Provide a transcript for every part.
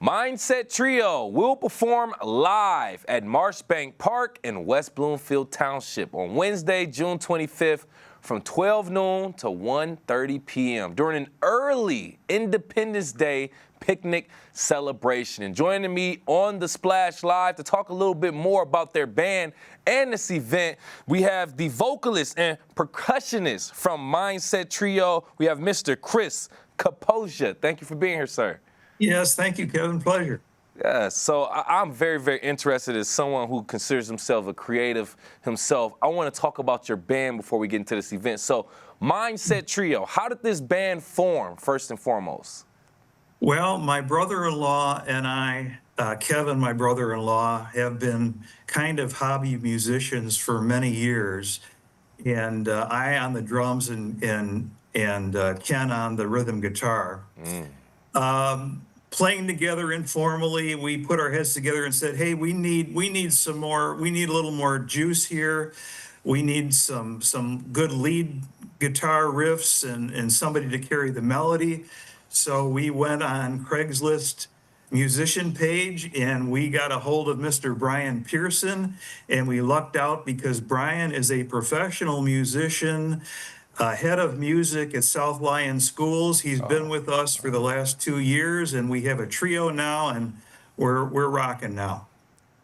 Mindset Trio will perform live at Marshbank Park in West Bloomfield Township on Wednesday, June 25th from 12 noon to 1:30 p.m. during an early Independence Day picnic celebration. And joining me on the Splash Live to talk a little bit more about their band and this event, we have the vocalist and percussionist from Mindset Trio. We have Mr. Chris Capoccia. Thank you for being here, sir. Yes, thank you, Kevin. Pleasure. Yeah, so I'm very, very interested as someone who considers himself a creative himself. I want to talk about your band before we get into this event. So, Mindset Trio, how did this band form, first and foremost? Well, my brother-in-law and I, Kevin, my brother-in-law, have been kind of hobby musicians for many years. And I on the drums and Ken on the rhythm guitar. Playing together informally, we put our heads together and said, "Hey, we need some more. We need a little more juice here. We need some good lead guitar riffs and somebody to carry the melody." So we went on Craigslist musician page and we got a hold of Mr. Brian Pearson, and we lucked out because Brian is a professional musician, head of music at South Lyon Schools. He's been with us for the last 2 years, and we have a trio now, and we're rocking now.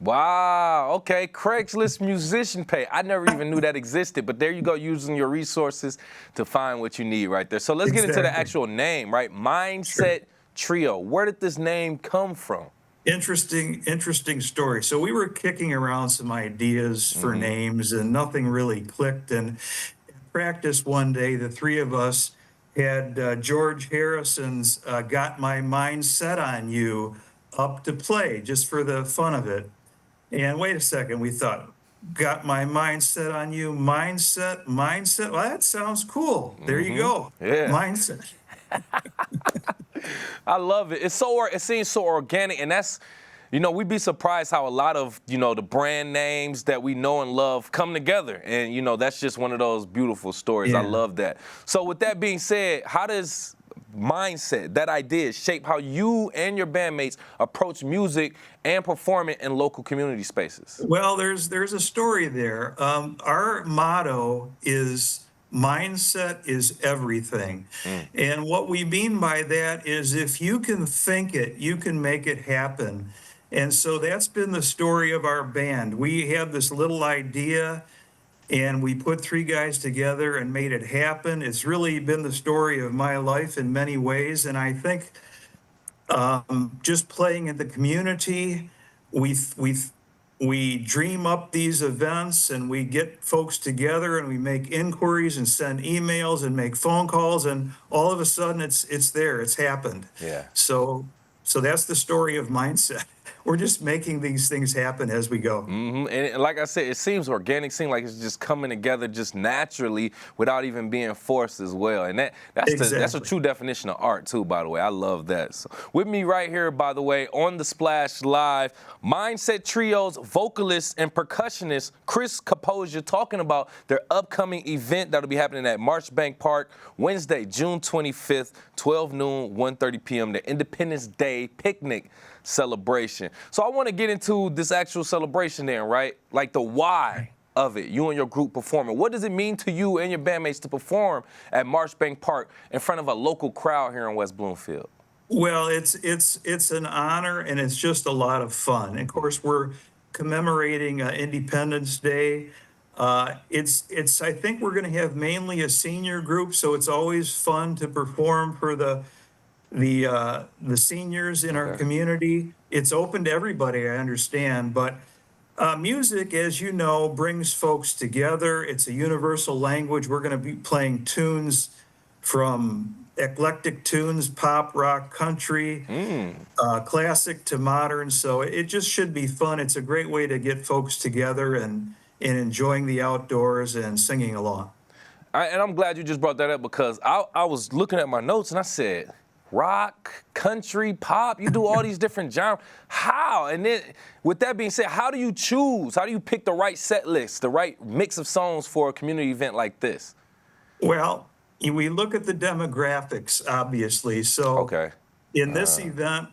Wow, okay, Craigslist musician pay. I never even knew that existed, but there you go, using your resources to find what you need right there. So let's get into the actual name, right? Mindset Trio. Where did this name come from? Interesting story. So we were kicking around some ideas for names, and nothing really clicked. And practice one day, the three of us had George Harrison's "Got My Mind Set on You" up to play just for the fun of it. And wait a second, we thought, "Got my mind set on you, mindset." Well, that sounds cool. There you go. Yeah. Mindset. I love it. It seems so organic, and that's, we'd be surprised how a lot of, the brand names that we know and love come together. And, that's just one of those beautiful stories. Yeah. I love that. So with that being said, how does mindset, that idea, shape how you and your bandmates approach music and performing in local community spaces? Well, there's a story there. Our motto is mindset is everything. And what we mean by that is if you can think it, you can make it happen. And so that's been the story of our band. We had this little idea and we put three guys together and made it happen. It's really been the story of my life in many ways. And I think just playing in the community, we dream up these events and we get folks together and we make inquiries and send emails and make phone calls, and all of a sudden it's there, it's happened. Yeah. So that's the story of mindset. We're just making these things happen as we go. And like I said, it seems organic, seems like it's just coming together just naturally without even being forced as well. And that's a true definition of art too, by the way. I love that. So with me right here, by the way, on the Splash Live, Mindset Trio's vocalist and percussionist Chris Capoccia, talking about their upcoming event that'll be happening at Marshbank Park Wednesday, June 25th, 12 noon, 1:30 p.m., the Independence Day picnic celebration. So I want to get into this actual celebration then, right? Like the why of it, you and your group performing. What does it mean to you and your bandmates to perform at Marshbank Park in front of a local crowd here in West Bloomfield? Well, it's an honor and it's just a lot of fun. And of course, we're commemorating Independence Day. I think we're going to have mainly a senior group, so it's always fun to perform for the seniors in our community. It's open to everybody, I understand, but music, as you know, brings folks together. It's a universal language. We're going to be playing tunes from eclectic tunes, pop, rock, country, classic to modern. So it just should be fun. It's a great way to get folks together and enjoying the outdoors and singing along. And I'm glad you just brought that up, because I was looking at my notes and I said, rock, country, pop, you do all these different genres. How? And then with that being said, how do you choose? How do you pick the right set list, the right mix of songs for a community event like this? Well, we look at the demographics, obviously. So in this event,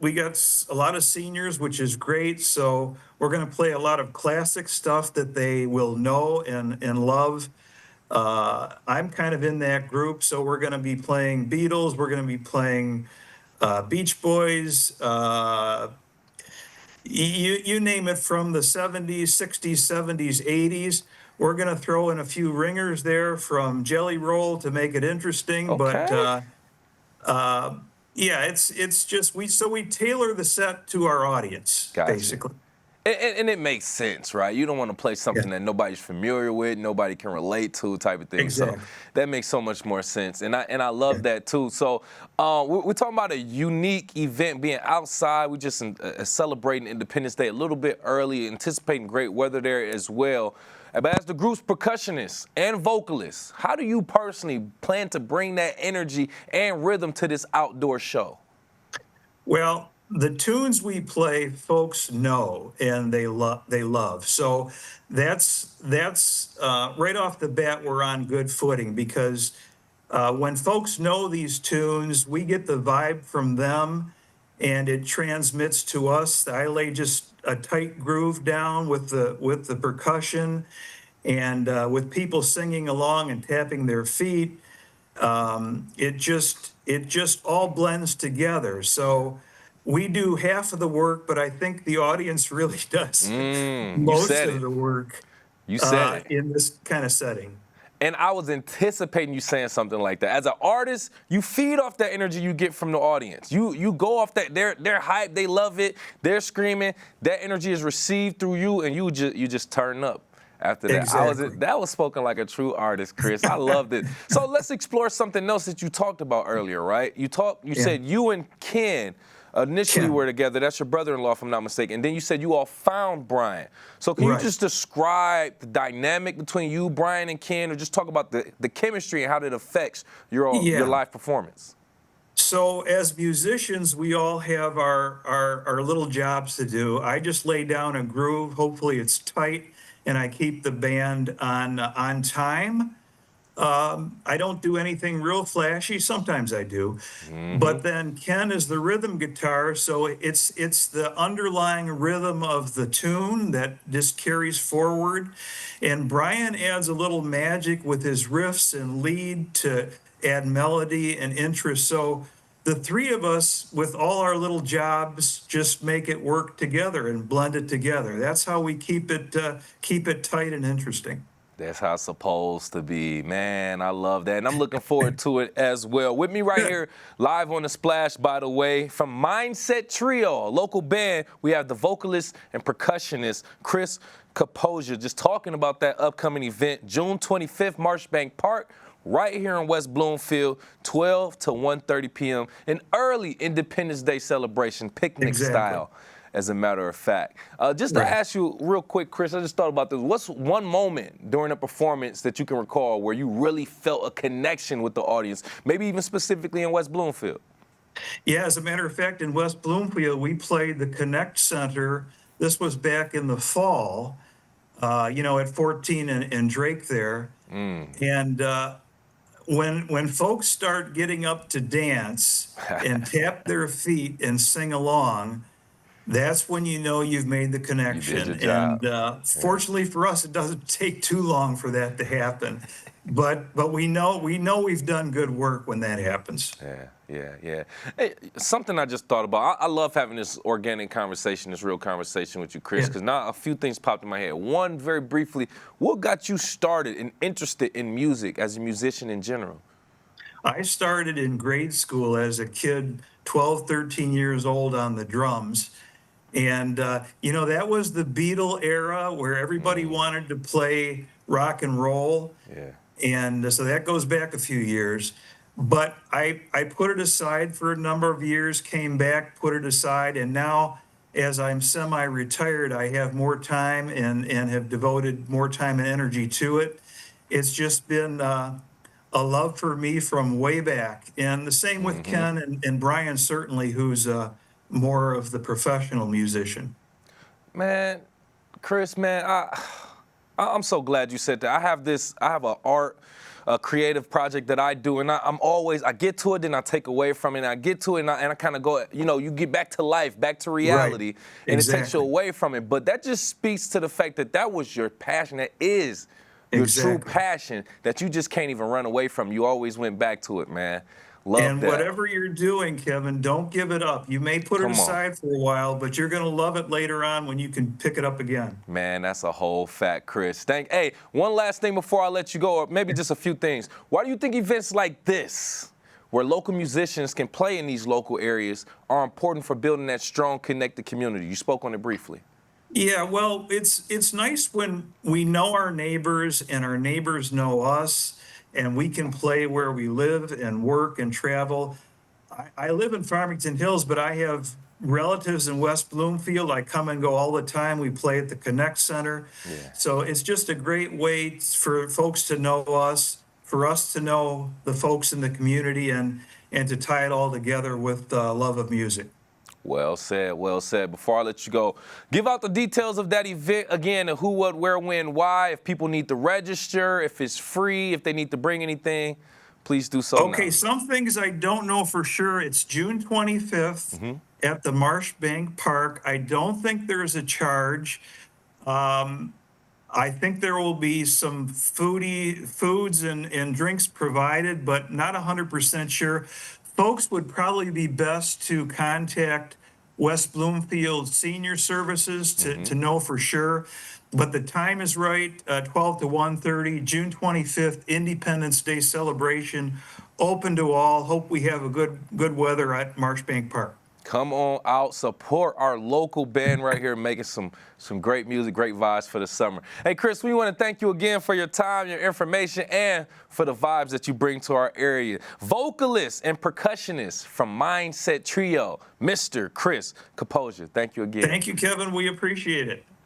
a lot of seniors, which is great. So we're going to play a lot of classic stuff that they will know and love. I'm kind of in that group, so we're going to be playing Beatles. We're going to be playing Beach Boys. You name it, from the 70s, 60s, 70s, 80s. We're going to throw in a few ringers there from Jelly Roll to make it interesting. But Okay. yeah, it's just we tailor the set to our audience, Gotcha. basically. And it makes sense, right? You don't want to play something Yeah, that nobody's familiar with, nobody can relate to, type of thing. So exactly. that makes so much more sense, and I love Yeah. that too. So we're talking about a unique event, being outside. We just celebrating Independence Day a little bit early, anticipating great weather there as well. But as the group's percussionist and vocalist, how do you personally plan to bring that energy and rhythm to this outdoor show? Well, the tunes we play, folks know and they love. So that's right off the bat, we're on good footing because when folks know these tunes, we get the vibe from them and it transmits to us. I lay just a tight groove down with the percussion and with people singing along and tapping their feet. It just all blends together. So we do half of the work, but I think the audience really does You most said of it. the work You said it. in this kind of setting. And I was anticipating you saying something like that. As an artist, you feed off that energy you get from the audience. You go off that, they're hyped, they love it, they're screaming. That energy is received through you, and you just turn up after that. Exactly. That was spoken like a true artist, Chris. I loved it. So let's explore something else that you talked about earlier, right? You Yeah. said you and Ken initially Ken. were together. That's your brother-in-law, if I'm not mistaken. And then you said you all found Brian. So can you Right. just describe the dynamic between you, Brian, and Ken, or just talk about the chemistry and how that affects your Yeah. live performance? So as musicians, we all have our little jobs to do. I just lay down a groove. Hopefully it's tight and I keep the band on time. I don't do anything real flashy. Sometimes I do, Mm-hmm. but then Ken is the rhythm guitar, so it's the underlying rhythm of the tune that just carries forward, and Brian adds a little magic with his riffs and lead to add melody and interest. So the three of us, with all our little jobs, just make it work together and blend it together. That's how we keep it tight and interesting. That's how it's supposed to be. Man, I love that. And I'm looking forward to it as well. With me right Good. here, live on the Splash, by the way, from Mindset Trio, a local band, we have the vocalist and percussionist, Chris Capoccia, just talking about that upcoming event, June 25th, Marshbank Park, right here in West Bloomfield, 12 to 1:30 p.m., an early Independence Day celebration, picnic Exactly. style, as a matter of fact. Just to Right. ask you real quick, Chris, I just thought about this. What's one moment during a performance that you can recall where you really felt a connection with the audience, maybe even specifically in West Bloomfield? Yeah, as a matter of fact, in West Bloomfield, we played the Connect Center. This was back in the fall, at 14 and Drake there. And when folks start getting up to dance and tap their feet and sing along, that's when you know you've made the You did your connection. job. And fortunately for us, it doesn't take too long for that to happen. But we know we've done good work when that happens. Yeah. Hey, something I just thought about. I love having this organic conversation, this real conversation with you, Chris, Yeah. because now a few things popped in my head. One, very briefly, what got you started and interested in music as a musician in general? I started in grade school as a kid, 12, 13 years old, on the drums. And, that was the Beatle era where everybody wanted to play rock and roll. Yeah. And so that goes back a few years. But I put it aside for a number of years, came back, put it aside. And now, as I'm semi retired, I have more time and have devoted more time and energy to it. It's just been a love for me from way back. And the same with Mm-hmm. Ken and Brian, certainly, who's more of the professional musician. Man, Chris, man, I'm so glad you said that. I have a art a creative project that I do, and I get to it, then I take away from it, and I get to it, and I kind of go, you get back to life, back to reality, Right. and it takes you Exactly. away from it. But that just speaks to the fact that that was your passion. That is your true Exactly. passion that you just can't even run away from. You always went back to it, man. Love And that. whatever you're doing, Kevin, don't give it up. You may put it Come on. aside for a while, but you're going to love it later on when you can pick it up again. Man, that's a whole fact, Chris. Hey, one last thing before I let you go, or maybe just a few things. Why do you think events like this, where local musicians can play in these local areas, are important for building that strong, connected community? You spoke on it briefly. Yeah, well, it's nice when we know our neighbors and our neighbors know us, and we can play where we live and work and travel. I live in Farmington Hills, but I have relatives in West Bloomfield. I come and go all the time. We play at the Connect Center. Yeah. So it's just a great way for folks to know us, for us to know the folks in the community, and to tie it all together with the love of music. Well said, well said. Before I let you go, give out the details of that event again, and who, what, where, when, why, if people need to register, if it's free, if they need to bring anything, please do so Okay, now. some things I don't know for sure. It's June 25th at the Marshbank Park. I don't think there's a charge. I think there will be some foods and drinks provided, but not 100% sure. Folks would probably be best to contact West Bloomfield Senior Services to know for sure. But the time is right, 12 to 1:30, June 25th, Independence Day celebration, open to all. Hope we have a good weather at Marshbank Park. Come on out, support our local band right here, making some great music, great vibes for the summer. Hey, Chris, we want to thank you again for your time, your information, and for the vibes that you bring to our area. Vocalist and percussionist from Mindset Trio, Mr. Chris Capoccia. Thank you again. Thank you, Kevin. We appreciate it.